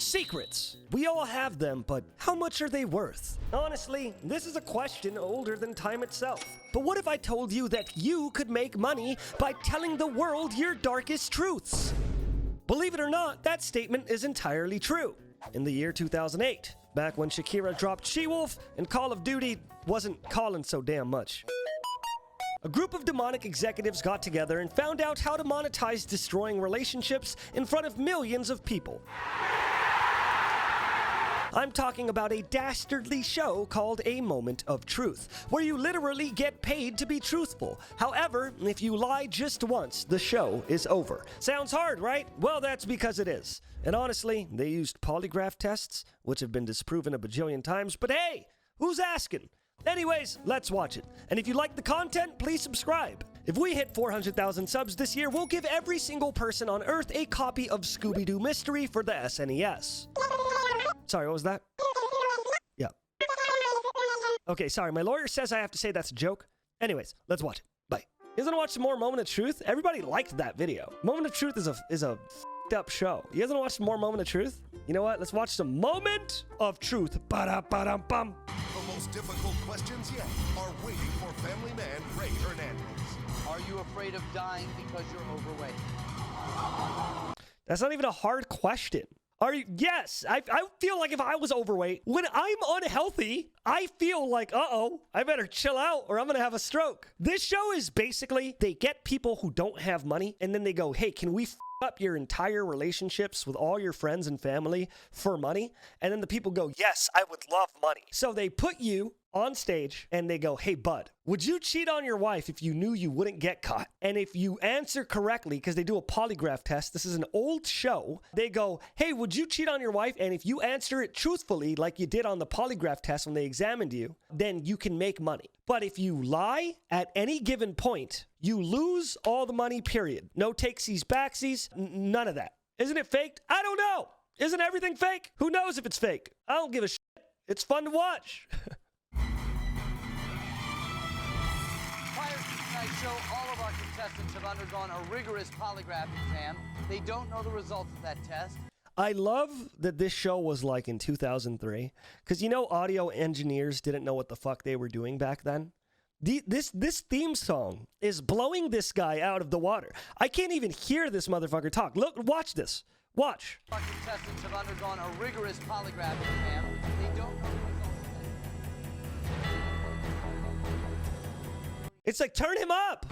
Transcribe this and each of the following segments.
Secrets. We all have them, but how much are they worth? Honestly, this is a question older than time itself. But what if I told you that you could make money by telling the world your darkest truths? Believe it or not, that statement is entirely true. In the year 2008, back when Shakira dropped She-Wolf and Call of Duty wasn't calling so damn much. A group of demonic executives got together and found out how to monetize destroying relationships in front of millions of people. I'm talking about a dastardly show called A Moment of Truth, where you literally get paid to be truthful. However, if you lie just once, the show is over. Sounds hard, right? Well, that's because it is. And honestly, they used polygraph tests, which have been disproven a bajillion times, but hey, who's asking? Anyways, let's watch it. And if you like the content, please subscribe. If we hit 400,000 subs this year, we'll give every single person on Earth a copy of Scooby-Doo Mystery for the SNES. Sorry, what was that? Yeah. Okay, sorry, my lawyer says I have to say that's a joke. Anyways, let's watch it. Bye. You guys wanna watch some more Moment of Truth? Everybody liked that video. Moment of Truth is a f***ed up show. You guys wanna watch some more Moment of Truth? You know what? Let's watch some Moment of Truth. Ba-da-ba-dum-bum. The most difficult questions yet are waiting for family man Ray Hernandez. Are you afraid of dying because you're overweight? That's not even a hard question. Are you? Yes. I feel like if I was overweight, when I'm unhealthy, I feel like, uh-oh, I better chill out or I'm going to have a stroke. This show is basically, they get people who don't have money and then they go, hey, can we f up your entire relationships with all your friends and family for money? And then the people go, yes, I would love money. So they put you on stage and they go, hey, bud, would you cheat on your wife if you knew you wouldn't get caught? And if you answer correctly, because they do a polygraph test, this is an old show, they go, hey, would you cheat on your wife? And if you answer it truthfully, like you did on the polygraph test when they examined you, then you can make money. But if you lie at any given point, you lose all the money, period. No takesies, backsies, none of that. Isn't it faked? I don't know. Isn't everything fake? Who knows if it's fake? I don't give a shit. It's fun to watch. Show all of our contestants have undergone a rigorous polygraph exam. They don't know the results of that test. I love that this show was like in 2003, because you know audio engineers didn't know what the fuck they were doing back then. This theme song is blowing this guy out of the water. I can't even hear this motherfucker talk. Look, watch this. Watch. Our contestants have undergone a rigorous polygraph exam. They don't know the results. It's like, turn him up.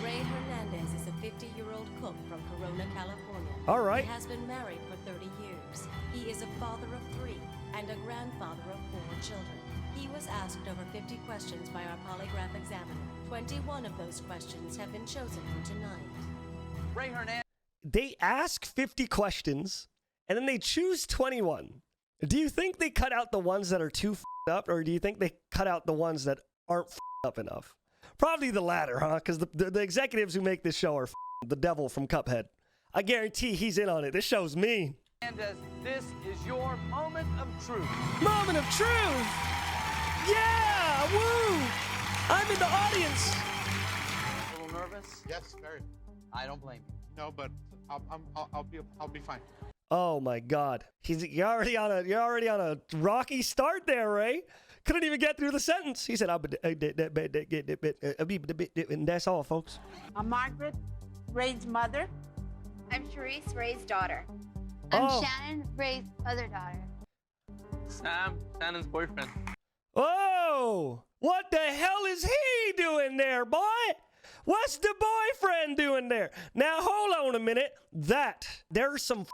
Ray Hernandez is a 50-year-old cook from Corona, California. All right. He has been married for 30 years. He is a father of 3 and a grandfather of 4 children. He was asked over 50 questions by our polygraph examiner. 21 of those questions have been chosen for tonight. Ray Hernandez. They ask 50 questions, and then they choose 21. Do you think they cut out the ones that are too f***ed up, or do you think they cut out the ones that aren't f***ed up enough? Probably the latter, huh? Because the executives who make this show are the devil from Cuphead. I guarantee he's in on it. This show's mean. Hernandez, this is your moment of truth. Moment of truth! Yeah! Woo! I'm in the audience. A little nervous? Yes, very. I don't blame you. No, but I'll be fine. Oh my God! You're already on a rocky start there, Ray. Couldn't even get through the sentence. He said, and that's all, folks. I'm Margaret, Ray's mother. I'm Charisse, Ray's daughter. I'm Shannon, Ray's other daughter. Sam, Shannon's boyfriend. Oh, what the hell is he doing there, boy? What's the boyfriend doing there? Now, hold on a minute. There's some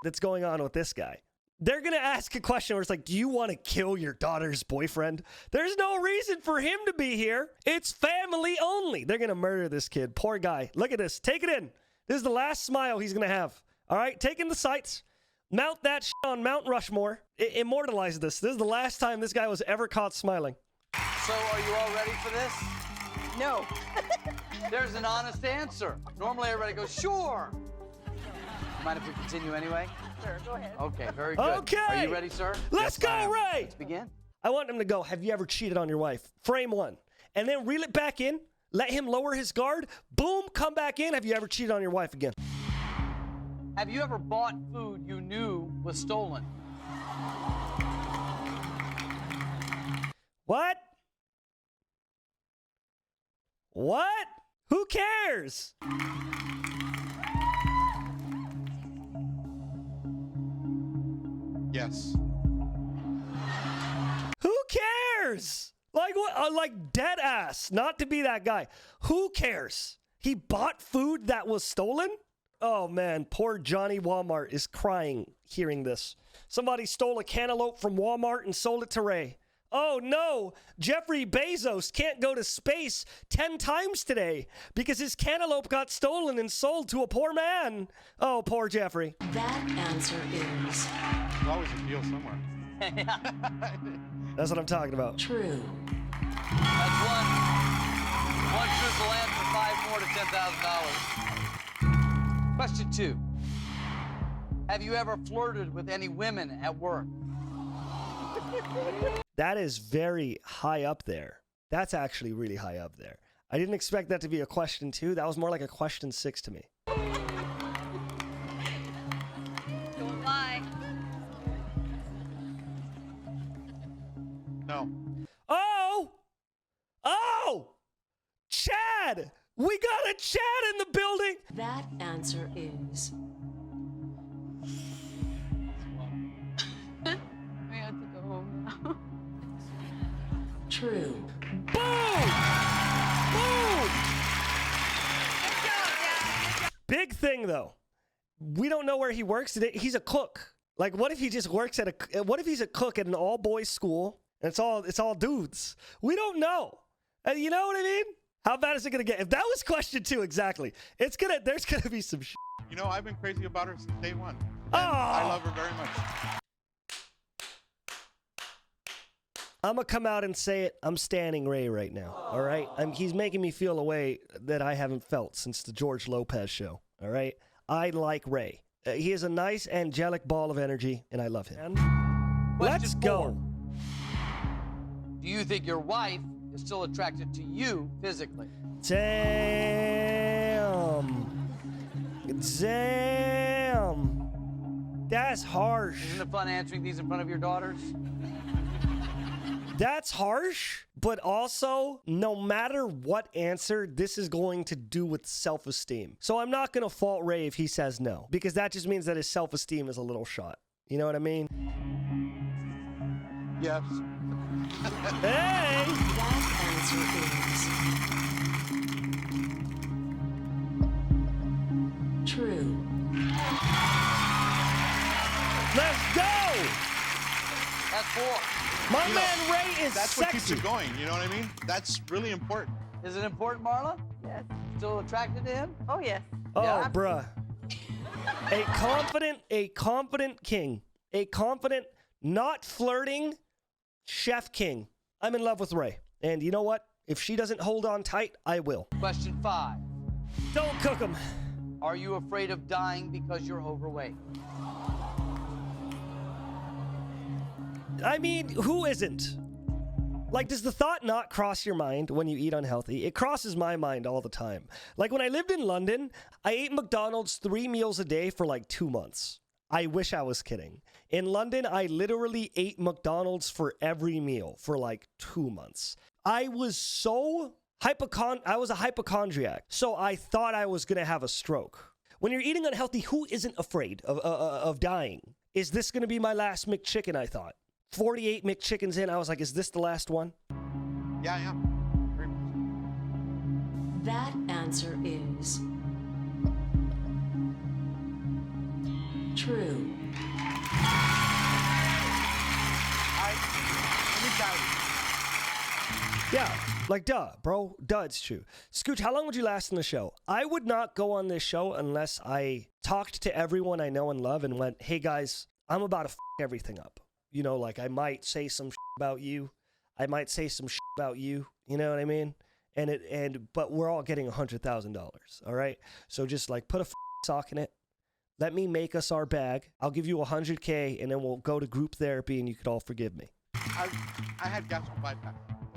that's going on with this guy. They're going to ask a question where it's like, do you want to kill your daughter's boyfriend? There's no reason for him to be here. It's family only. They're going to murder this kid. Poor guy. Look at this. Take it in. This is the last smile he's going to have. All right? Take in the sights. Mount that shit on Mount Rushmore. Immortalize this. This is the last time this guy was ever caught smiling. So are you all ready for this? No. There's an honest answer. Normally everybody goes, sure. Mind if we continue anyway? Sure, go ahead. Okay, very good. Okay. Are you ready, sir? Let's Yes, I go, am. Ray. Let's begin. I want him to go, have you ever cheated on your wife? Frame 1. And then reel it back in. Let him lower his guard. Boom, come back in. Have you ever cheated on your wife again? Have you ever bought food you knew was stolen? What? What? Who cares? Yes. Who cares? Like what? Like dead ass. Not to be that guy. Who cares? He bought food that was stolen? Oh man, poor Johnny Walmart is crying hearing this. Somebody stole a cantaloupe from Walmart and sold it to Ray. Oh no, Jeffrey Bezos can't go to space 10 times today because his cantaloupe got stolen and sold to a poor man. Oh, poor Jeffrey. That answer is There's always a deal somewhere. That's what I'm talking about. true. That's one. One truthful answer, 5 more to $10,000. Question 2. Have you ever flirted with any women at work? That is very high up there. That's actually really high up there. I didn't expect that to be a question 2. That was more like a question 6 to me. Don't lie. No. Oh! Chad! We got a Chad in the building! That answer is We have to go home now. true. Boom! Boom! Big thing though. We don't know where he works today. He's a cook. Like, what if he just works at what if he's a cook at an all boys school and it's all dudes? We don't know. You know what I mean? How bad is it gonna get? If that was question 2, exactly. There's gonna be some shit. You know, I've been crazy about her since day one. Oh. I love her very much. I'm gonna come out and say it. I'm standing Ray right now. All right. He's making me feel a way that I haven't felt since the George Lopez show. All right. I like Ray. He is a nice, angelic ball of energy, and I love him. Let's Question go. 4. Do you think your wife is still attracted to you physically? Damn. That's harsh. Isn't it fun answering these in front of your daughters? That's harsh, but also, no matter what answer, this is going to do with self-esteem. So I'm not going to fault Ray if he says no, because that just means that his self-esteem is a little shot. You know what I mean? Yes. Hey! That answer is true. Let's go! That's 4. My You know, man Ray is That's what keeps sexy. it going. You know what I mean? That's really important. Is it important, Marla? Yes. Still attracted to him? Oh, yes. Oh, Yeah. bruh. A confident king. A confident, not flirting chef king. I'm in love with Ray. And you know what? If she doesn't hold on tight, I will. Question 5. Don't cook him. Are you afraid of dying because you're overweight? I mean, who isn't? Like, does the thought not cross your mind when you eat unhealthy? It crosses my mind all the time. Like, when I lived in London, I ate McDonald's 3 meals a day for like 2 months. I wish I was kidding. In London, I literally ate McDonald's for every meal for like 2 months. I was so I was a hypochondriac, so I thought I was gonna have a stroke. When you're eating unhealthy, who isn't afraid of dying? Is this gonna be my last McChicken, I thought. 48 McChickens in, I was like, is this the last one? Yeah, yeah. Very much. That answer is true. Let me tell you. Yeah, like duh, bro. Duh, it's true. Scooch, how long would you last in the show? I would not go on this show unless I talked to everyone I know and love and went, hey guys, I'm about to f everything up. You know, like I might say some about you. I might say some about you. You know what I mean? But we're all getting $100,000. All right. So just like put a sock in it. Let me make us our bag. I'll give you $100K and then we'll go to group therapy and you could all forgive me. I had gastric bypass.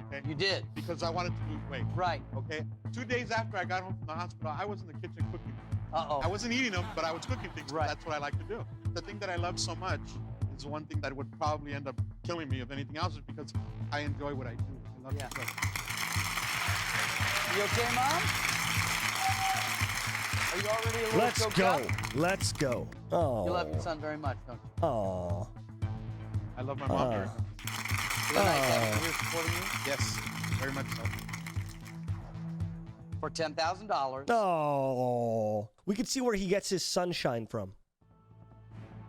Okay. You did. Because I wanted to lose weight. Right. Okay. 2 days after I got home from the hospital, I was in the kitchen cooking. Uh-oh. I wasn't eating them, but I was cooking things. Right. That's what I like to do. The thing that I love so much is the one thing that would probably end up killing me, if anything else, is because I enjoy what I do. I love Yeah. to cook. You okay, Mom? Are you already a little Let's choked go. up? Let's go. Oh. You love your son very much, don't you? Oh. I love my mom very much. Is it nice having her here supporting you? Yes, very much so. For $10,000. Oh. We can see where he gets his sunshine from.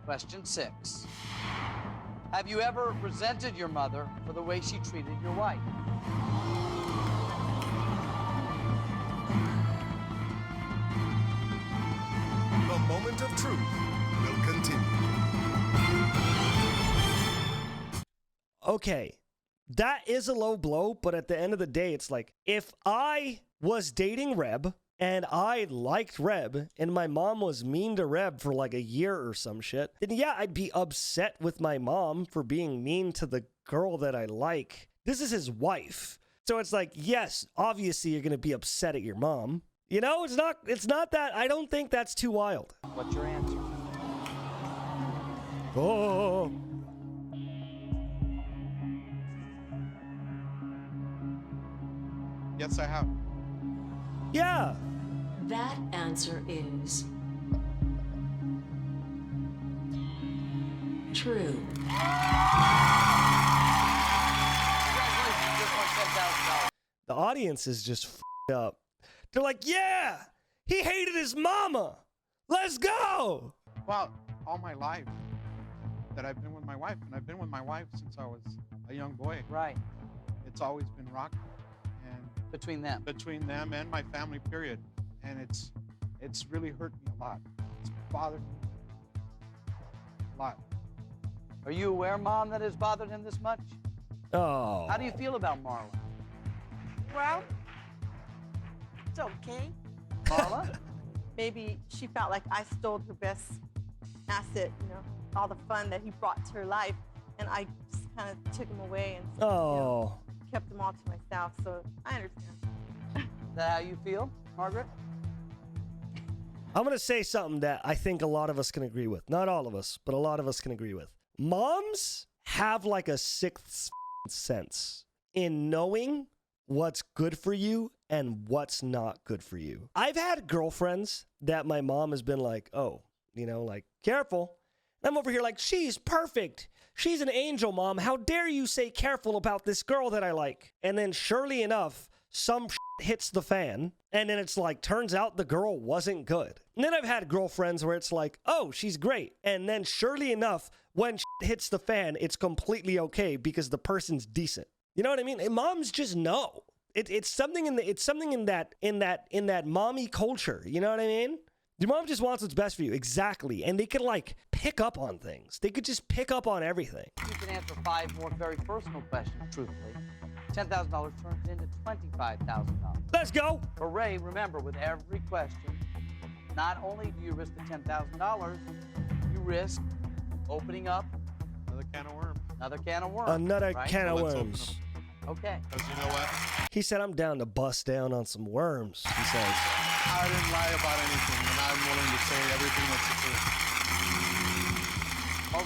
Question 6. Have you ever resented your mother for the way she treated your wife? The moment of truth will continue. Okay. That is a low blow, but at the end of the day, it's like, if I was dating Reb and I liked Reb and my mom was mean to Reb for like a year or some shit, then yeah, I'd be upset with my mom for being mean to the girl that I like. This is his wife. So it's like, yes, obviously you're going to be upset at your mom. You know, it's not that, I don't think that's too wild. What's your answer? Oh. Yes, I have. Yeah. That answer is true. Congratulations, you just won $10,000. The audience is just f***ed up. They're like, yeah, he hated his mama. Let's go. Well, all my life that I've been with my wife, and I've been with my wife since I was a young boy. Right. It's always been rock and Between them. between them and my family, period. And it's really hurt me a lot. It's bothered me a lot. Are you aware, Mom, that it's bothered him this much? Oh. How do you feel about Marla? Well, it's okay. Marla? Maybe she felt like I stole her best asset, all the fun that he brought to her life, and I just kind of took him away and Oh. kept them all to myself. So I understand. Is that how you feel, Margaret? I'm going to say something that I think a lot of us can agree with. Not all of us, but a lot of us can agree with. Moms have like a sixth sense in knowing what's good for you and what's not good for you. I've had girlfriends that my mom has been like, oh, like, careful. I'm over here like, she's perfect. She's an angel, Mom. How dare you say careful about this girl that I like? And then surely enough, some hits the fan, and then it's like, turns out the girl wasn't good. And then I've had girlfriends where it's like, oh, she's great. And then surely enough, when hits the fan, it's completely okay because the person's decent. You know what I mean? And moms just know. It's something in that mommy culture. You know what I mean? Your mom just wants what's best for you. Exactly. And they could like pick up on things. They could just pick up on everything. You can answer 5 more very personal questions truthfully. $10,000 turns into $25,000. Let's go. But Ray, remember, with every question, not only do you risk the $10,000, you risk opening up Another can of worms. another can of worms. Another right? can of Let's open worms. Okay. Because you know what? He said, I'm down to bust down on some worms, he says. I didn't lie about anything, and I'm willing to say everything that's the truth.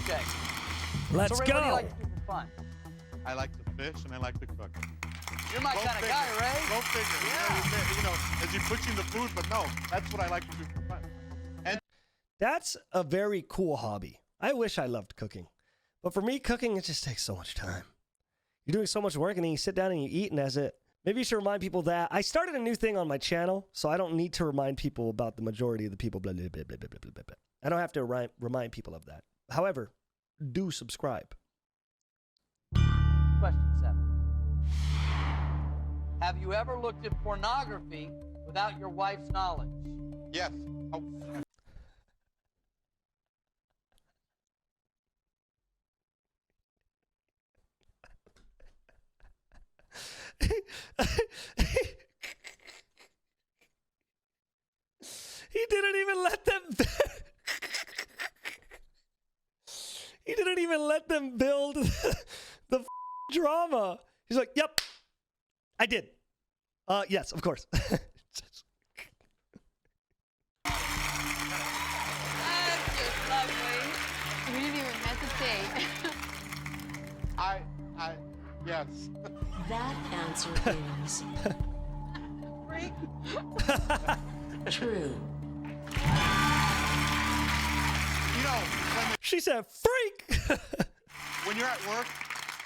Okay. Let's so Ray, go. what do you like to do for fun? I like to fish and I like to cook. You're my kind of guy, Ray. Go figure. Yeah. As you're pushing the food, but no, that's what I like to do for fun. And That's a very cool hobby. I wish I loved cooking. But for me, cooking, it just takes so much time. You're doing so much work, and then you sit down and you eat, and that's it. Maybe you should remind people that I started a new thing on my channel, so I don't need to remind people about the majority of the people. Blah, blah, blah, blah, blah, blah, blah, blah. I don't have to remind people of that. However, do subscribe. Question 7. Have you ever looked at pornography without your wife's knowledge? yes. Oh, He didn't even let them. He didn't even let them build the drama. He's like, "Yep, I did. Yes, of course." That's just lovely. You didn't even hesitate. Yes. That answer is Freak. true. You know, She said, freak! when you're at work,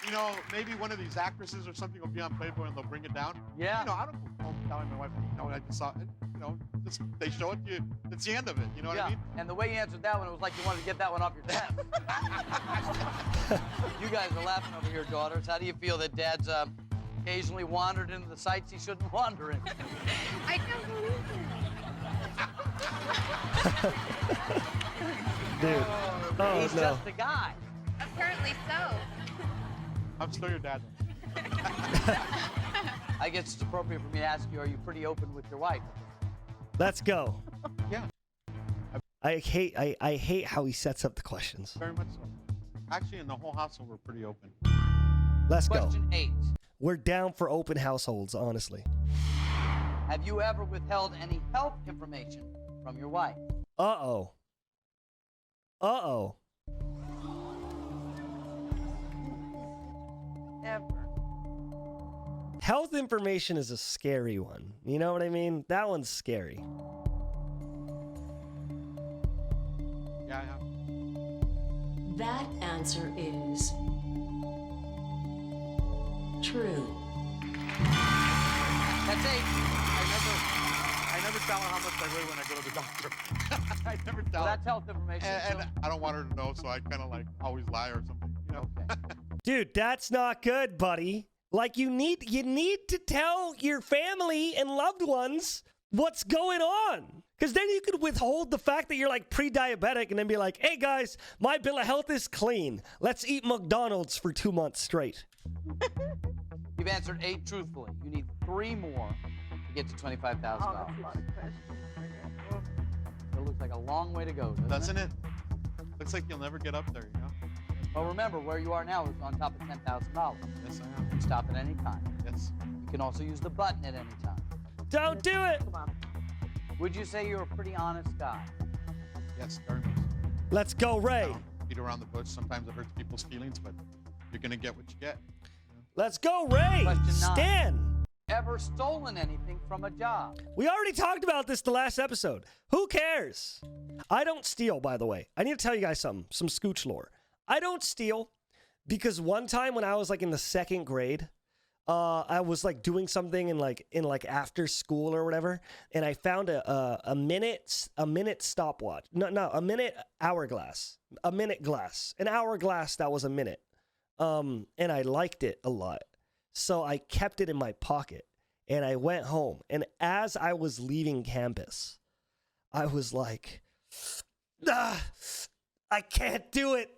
you know, maybe one of these actresses or something will be on Playboy and they'll bring it down. Yeah. You know, I don't go home telling my wife, you know, I just saw it. You know, just, they show it to you. It's the end of it. You know what I mean? And the way you answered that one, it was like you wanted to get that one off your chest. You guys are laughing over here, daughters. How do you feel that Dad's occasionally wandered into the sites he shouldn't wander in? I can't believe it. Dude. Oh, He's no. just a guy. Apparently so. I'm still your dad. I guess it's appropriate for me to ask you, are you pretty open with your wife? Let's go. Yeah. I hate how he sets up the questions. Very much so. Actually, in the whole household, we're pretty open. Let's go. Question 8. We're down for open households, honestly. Have you ever withheld any health information from your wife? Uh-oh. Uh-oh. Ever. Health information is a scary one. You know what I mean? That one's scary. Yeah, I have. That answer is true. That's 8. I never tell her how much I weigh when I go to the doctor. I never tell Well, her. that's health information. And I don't want her to know, so I kind of like always lie or something, you know? Dude, that's not good, buddy. Like you need to tell your family and loved ones what's going on. Because then you could withhold the fact that you're like pre-diabetic and then be like, hey guys, my bill of health is clean. Let's eat McDonald's for 2 months straight. You've answered 8 truthfully. You need 3 more to get to $25,000. Oh, that's a lot of questions. It looks like a long way to go, Doesn't it? Looks like you'll never get up there, you know? Well, remember, where you are now is on top of $10,000. Yes, I You am. can stop at any time. Yes. You can also use the button at any time. Don't do it. Come on. Would you say you're a pretty honest guy? Yes, very much. Let's go, I Ray. don't beat around the bush. Sometimes it hurts people's feelings, but you're going to get what you get. Let's go, Ray. Question 9. Stan. Ever stolen anything from a job? We already talked about this the last episode. Who cares? I don't steal, by the way. I need to tell you guys something, some scooch lore. I don't steal because one time when I was like in the 2nd grade, I was like doing something in like after school or whatever, and I found a minute stopwatch. No, a minute hourglass. A minute glass. An hourglass that was a minute. And I liked it a lot. So I kept it in my pocket and I went home. And as I was leaving campus, I was like, I can't do it.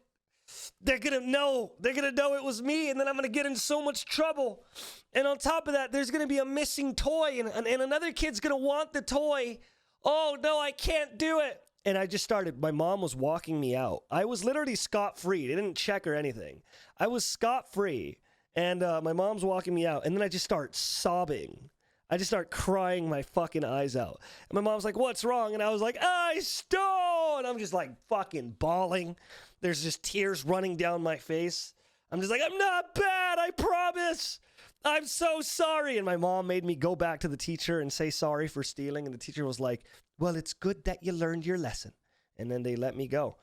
They're gonna know it was me, and then I'm gonna get in so much trouble. And on top of that, there's gonna be a missing toy, and another kid's gonna want the toy. Oh no, I can't do it. And I just started, my mom was walking me out. I was literally scot-free. They didn't check or anything. I was scot-free. And my mom's walking me out, and then I just start sobbing. I just start crying my fucking eyes out. And my mom's like, what's wrong? And I was like, I stole! And I'm just like fucking bawling. There's just tears running down my face. I'm just like, I'm not bad, I promise. I'm so sorry. And my mom made me go back to the teacher and say sorry for stealing. And the teacher was like, well, it's good that you learned your lesson. And then they let me go.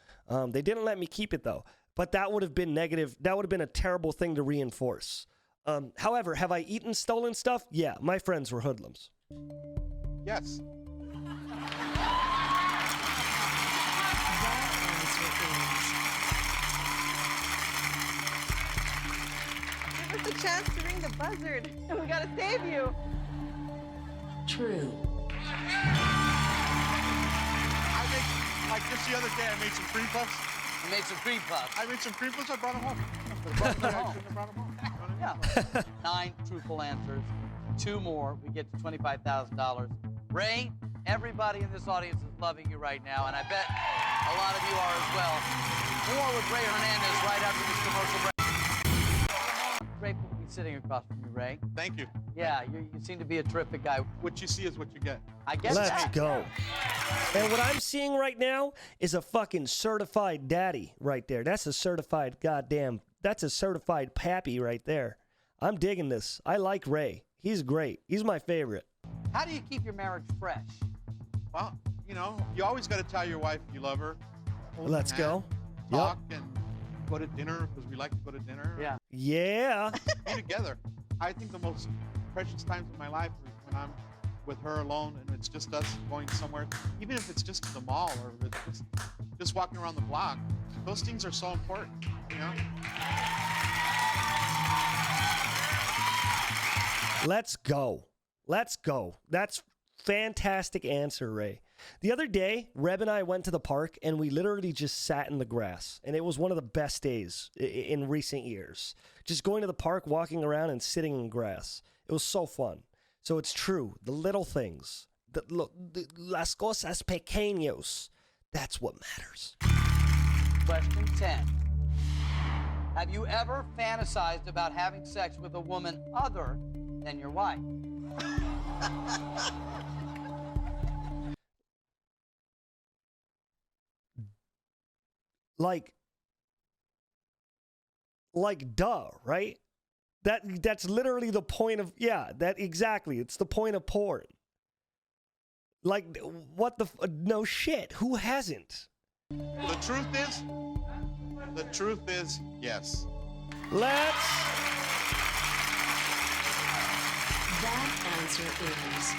They didn't let me keep it though. But that would have been negative. That would have been a terrible thing to reinforce. However, have I eaten stolen stuff? Yeah, my friends were hoodlums. Yes. Give us a chance to ring the buzzard, and we gotta save you. True. I make, like just the other day, I made some cream puffs. You made some cream puffs. I made some cream puffs, I brought them home. I brought them home. Yeah. 9 truthful answers. 2 more. We get to $25,000. Ray, everybody in this audience is loving you right now, and I bet a lot of you are as well. More with Ray Hernandez right after this commercial break. Grateful to be sitting across from you, Ray. Thank you. Yeah, you seem to be a terrific guy. What you see is what you get. I guess Let's that. go. And what I'm seeing right now is a fucking certified daddy right there. That's a certified that's a certified pappy right there. I'm digging this. I like Ray. He's great. He's my favorite. How do you keep your marriage fresh? Well, you know, you always got to tell your wife you love her. Hold Let's her hand, go. Talk and go to dinner because we like to go to dinner. Yeah. Yeah. Be together. I think the most precious times of my life is when I'm with her alone and it's just us going somewhere, even if it's just to the mall or it's just walking around the block. Those things are so important, you know? Let's go. Let's go. That's fantastic answer, Ray. The other day, Reb and I went to the park and we literally just sat in the grass. And it was one of the best days in recent years. Just going to the park, walking around and sitting in grass. It was so fun. So it's true. The little things. Las cosas pequeños. That's what matters. Question 10. Have you ever fantasized about having sex with a woman other than your wife? Like duh, right? That's literally the point of, yeah, that exactly. It's the point of porn. Like, what the, no shit. Who hasn't? The truth is, yes. Let's. That answer is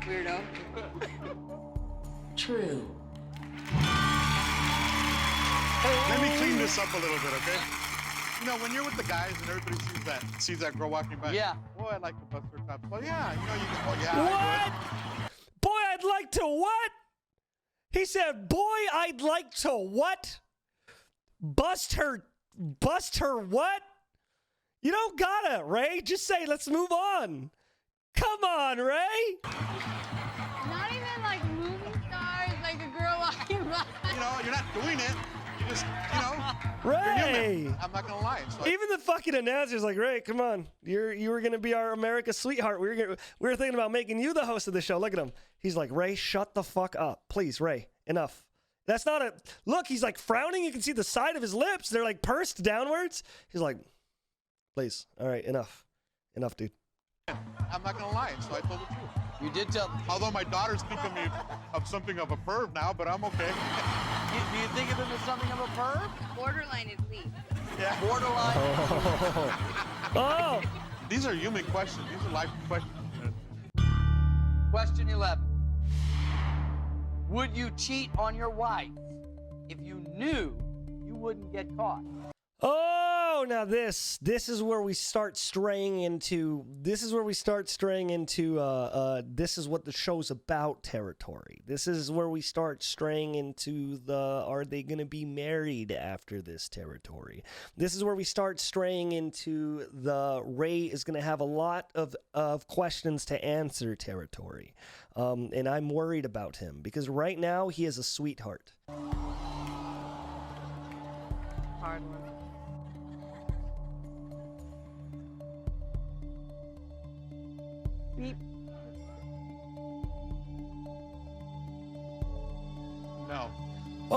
Weirdo. true. Let me clean this up a little bit, okay? You know, when you're with the guys and everybody sees that girl walking by. Yeah. Boy, I'd like to bust her top. Well, yeah, you know, you can. Oh, yeah. What? Boy, I'd like to what? He said, boy, I'd like to what? Bust her what? You don't gotta, Ray. Just say, let's move on. Come on, Ray. Not even like movie stars, like a girl walking by. You know, you're not doing it. You just, you know. Ray. You're human. I'm not gonna lie. So Even the fucking announcer's like, Ray, come on. You were gonna be our America's sweetheart. We were thinking about making you the host of the show. Look at him. He's like, Ray, shut the fuck up. Please, Ray, enough. That's not a look, he's like frowning. You can see the side of his lips. They're like pursed downwards. He's like, please. All right, enough. Enough, dude. I'm not gonna lie. So I told the truth. You did tell. Although my daughters think of me of something of a perv now, but I'm okay. Do you think of him as something of a perv? Borderline is Lee. Yeah. Borderline. Oh. These are human questions. These are life questions. Question 11. Would you cheat on your wife if you knew you wouldn't get caught? Oh, now this is where we start straying into this is what the show's about territory. This is where we start straying into the are they going to be married after this territory. This is where we start straying into the Ray is going to have a lot of questions to answer territory. And I'm worried about him because right now he is a sweetheart. Hard one. Beep. No. Oh!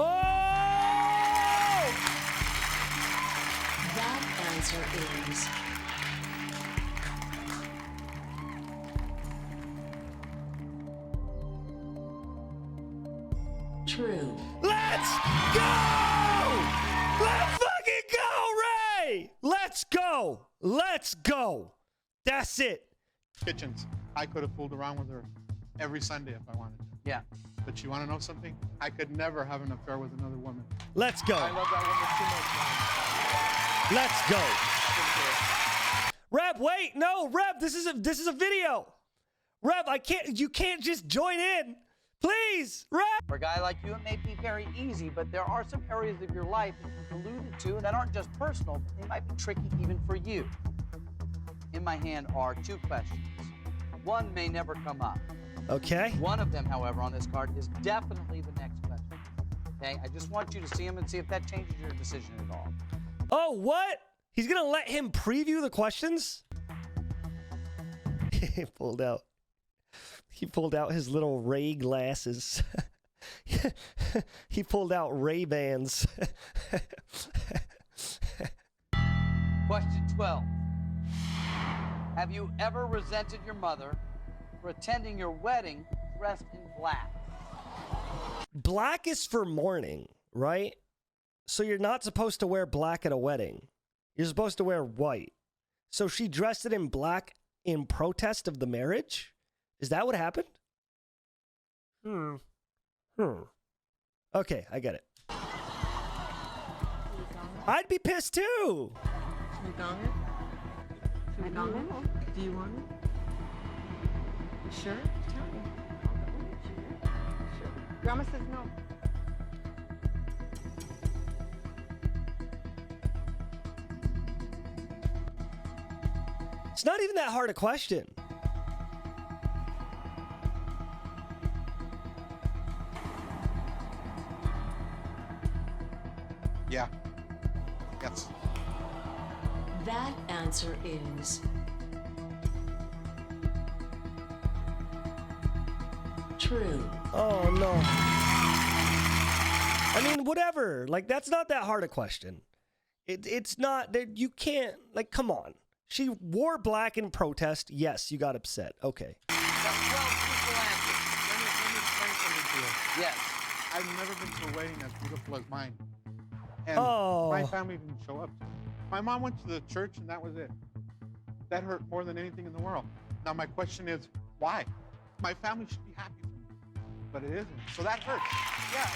That answer is true. Let's go! Let's fucking go, Ray! Let's go! Let's go! That's it. Kitchens. I could have fooled around with her every Sunday if I wanted to. Yeah. But you want to know something? I could never have an affair with another woman. Let's go. I love that woman too much. Let's go. Reb, wait, no, Reb, this is a video. Reb, you can't just join in. Please, Reb. For a guy like you, it may be very easy, but there are some areas of your life that you've alluded to that aren't just personal, but they might be tricky even for you. In my hand are 2 questions. One may never come up. Okay. One of them, however, on this card is definitely the next question. Okay? I just want you to see them and see if that changes your decision at all. Oh, what? He's gonna let him preview the questions? He pulled out his little Ray glasses. He pulled out Ray-Bans. Question 12. Have you ever resented your mother for attending your wedding dressed in black? Black is for mourning, right? So you're not supposed to wear black at a wedding. You're supposed to wear white. So she dressed it in black in protest of the marriage? Is that what happened? Okay, I get it. I'd be pissed too. Should we gong it? Should we gong it? Do you want it? You sure? Tell me. Sure. Grandma says no. It's not even that hard a question. Yeah. Yes. That answer is true. Oh no. I mean, whatever. Like, that's not that hard a question. It's not that you can't, like, come on. She wore black in protest. Yes, you got upset. Okay. Got 12 truthful answers. Let me explain something to you. Yes. I've never been to a wedding as beautiful as mine. And Oh. my family didn't show up. My mom went to the church and that was it. That hurt more than anything in the world. Now my question is, why? My family should be happy for me, but it isn't. So that hurts. Yeah.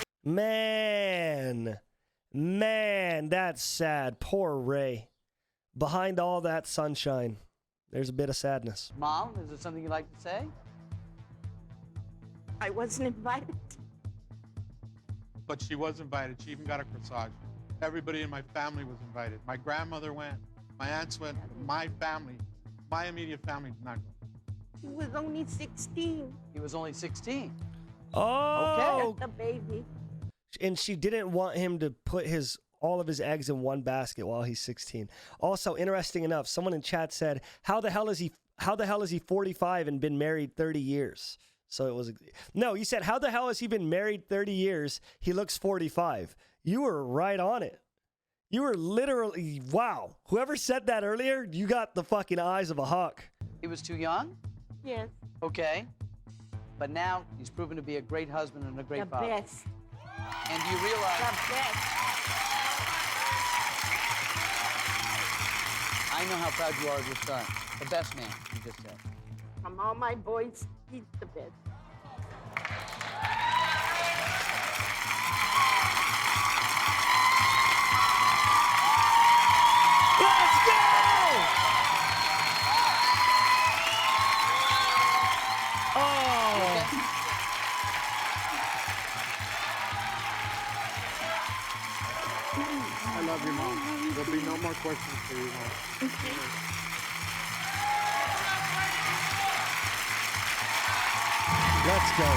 Man, that's sad. Poor Ray. Behind all that sunshine, there's a bit of sadness. Mom, is there something you'd like to say? I wasn't invited. But she was invited. She even got a corsage. Everybody in my family was invited. My grandmother went. My aunts went. My family, my immediate family did not go. He was only 16. He was only 16. Oh. The baby. And she didn't want him to put all of his eggs in one basket while he's 16. Also, interesting enough, someone in chat said, how the hell is he 45 and been married 30 years? So it was, no, you said, how the hell has he been married 30 years? He looks 45. You were right on it. You were literally, wow. Whoever said that earlier, you got the fucking eyes of a hawk. He was too young? Yes. Okay. But now he's proven to be a great husband and a great The father. best. And do you realize The best. I know how proud you are of your son. The best man, you just said. From all my boys, he's the best. Let's go! Oh. I love you, Mom. There'll be no more questions for you, Mom. Let's go.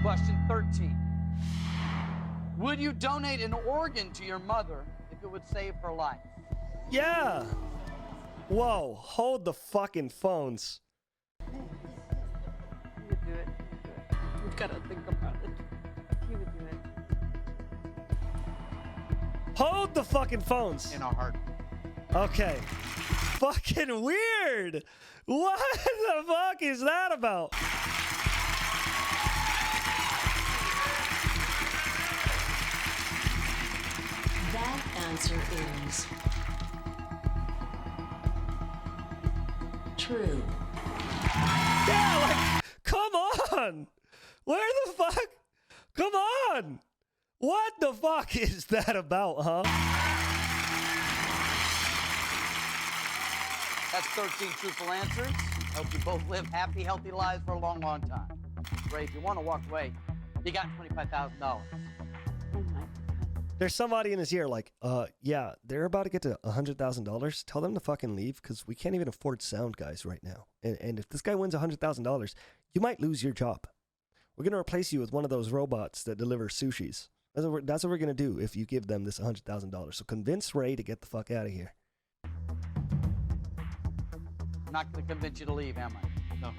Question 13. Would you donate an organ to your mother if it would save her life? Yeah. Whoa, hold the fucking phones. You would do it. You've got to think about it. You would do it. Hold the fucking phones. In a heart. Okay. Fucking weird. What the fuck is that about? That answer is true. Yeah, like, come on. Where the fuck? Come on. What the fuck is that about, huh? That's 13 truthful answers. Hope you both live happy, healthy lives for a long, long time. Ray, if you want to walk away, you got $25,000. Oh my God. There's somebody in his ear like, yeah, they're about to get to $100,000. Tell them to fucking leave because we can't even afford sound guys right now. And if this guy wins $100,000, you might lose your job. We're going to replace you with one of those robots that deliver sushis. That's what we're gonna do if you give them this $100,000. So convince Ray to get the fuck out of here. I'm not going to convince you to leave, am I? No.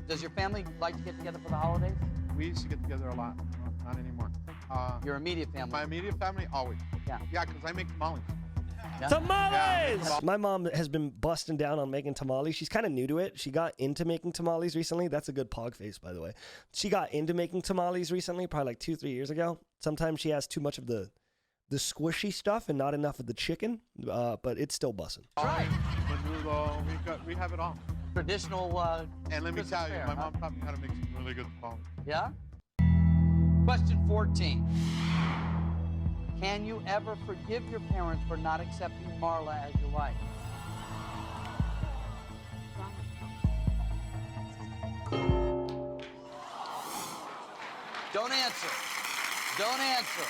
Does your family like to get together for the holidays? We used to get together a lot. No, not anymore. Your immediate family? My immediate family, always. Yeah. Yeah, because I make tamales. Yeah. Tamales! Yeah. My mom has been busting down on making tamales. She's kind of new to it. She got into making tamales recently. That's a good pog face, by the way. She got into making tamales recently, probably like 2-3 years ago. Sometimes she has too much of the squishy stuff and not enough of the chicken, but it's still busting. That's right. Menudo, we have it all. Traditional. And let me Christmas tell you, fare, my huh? mom taught me how to make some really good tamales. Yeah? Question 14. Can you ever forgive your parents for not accepting Marla as your wife? Don't answer. Don't answer.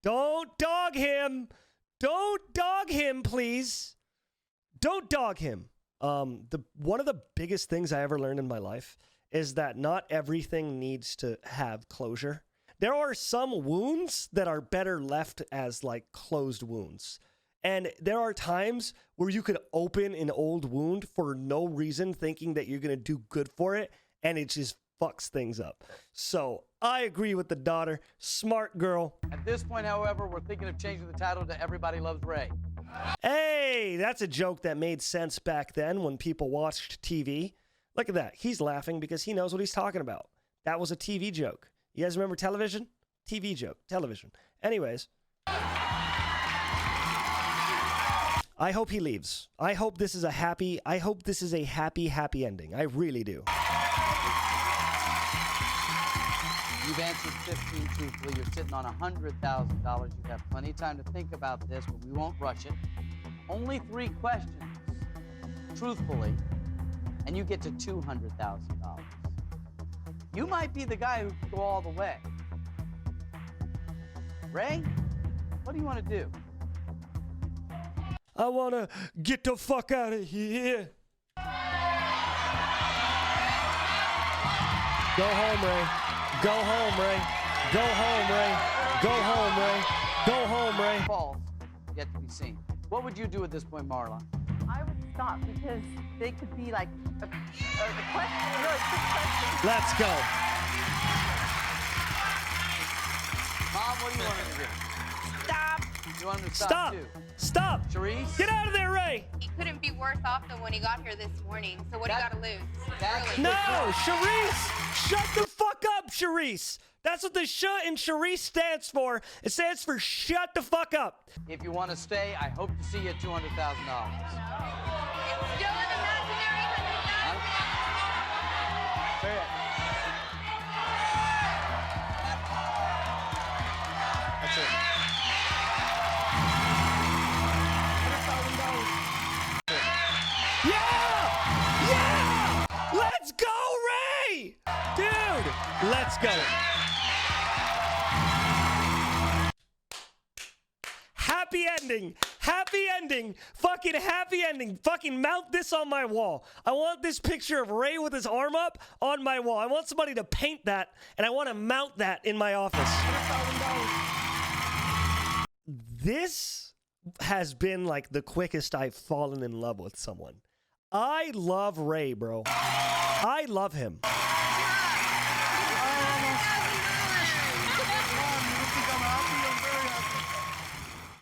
Don't dog him. Don't dog him, please. Don't dog him. One of the biggest things I ever learned in my life is that not everything needs to have closure. There are some wounds that are better left as like closed wounds. And there are times where you could open an old wound for no reason, thinking that you're going to do good for it, and it just fucks things up. So I agree with the daughter. Smart girl. At this point, however, we're thinking of changing the title to Everybody Loves Ray. Hey, that's a joke that made sense back then when people watched TV. Look at that. He's laughing because he knows what he's talking about. That was a TV joke. You guys remember television? TV joke. Television. Anyways. I hope he leaves. I hope this is a happy ending. I really do. You've answered 15 truthfully. You're sitting on $100,000. You have plenty of time to think about this, but we won't rush it. Only 3 questions, truthfully, and you get to $200,000. You might be the guy who can go all the way. Ray, what do you want to do? I want to get the fuck out of here. Go home, Ray. Go home, Ray. Go home, Ray. Go home, Ray. Go home, Ray. False, yet to be seen. What would you do at this point, Marla? I would stop because they could be like a question, really quick question. Let's go. Mom, what do you want him to do? Stop. You want him to stop, Stop. too? Stop. Charisse? Get out of there, Ray. He couldn't be worse off than when he got here this morning. So what do you That- got to lose? that's- Really? No, Charisse. Shut the fuck up, Charisse. That's what the sh in Charisse stands for. It stands for shut the fuck up. If you want to stay, I hope to see you at $200,000. It's still an imaginary $100,000. Say it. That's it. Yeah! Yeah! Let's go, Ray! Dude, let's go. Happy ending. Happy ending. Fucking happy ending. Fucking mount this on my wall. I want this picture of Ray with his arm up on my wall. I want somebody to paint that, and I want to mount that in my office. This has been like the quickest I've fallen in love with someone. I love Ray, bro. I love him.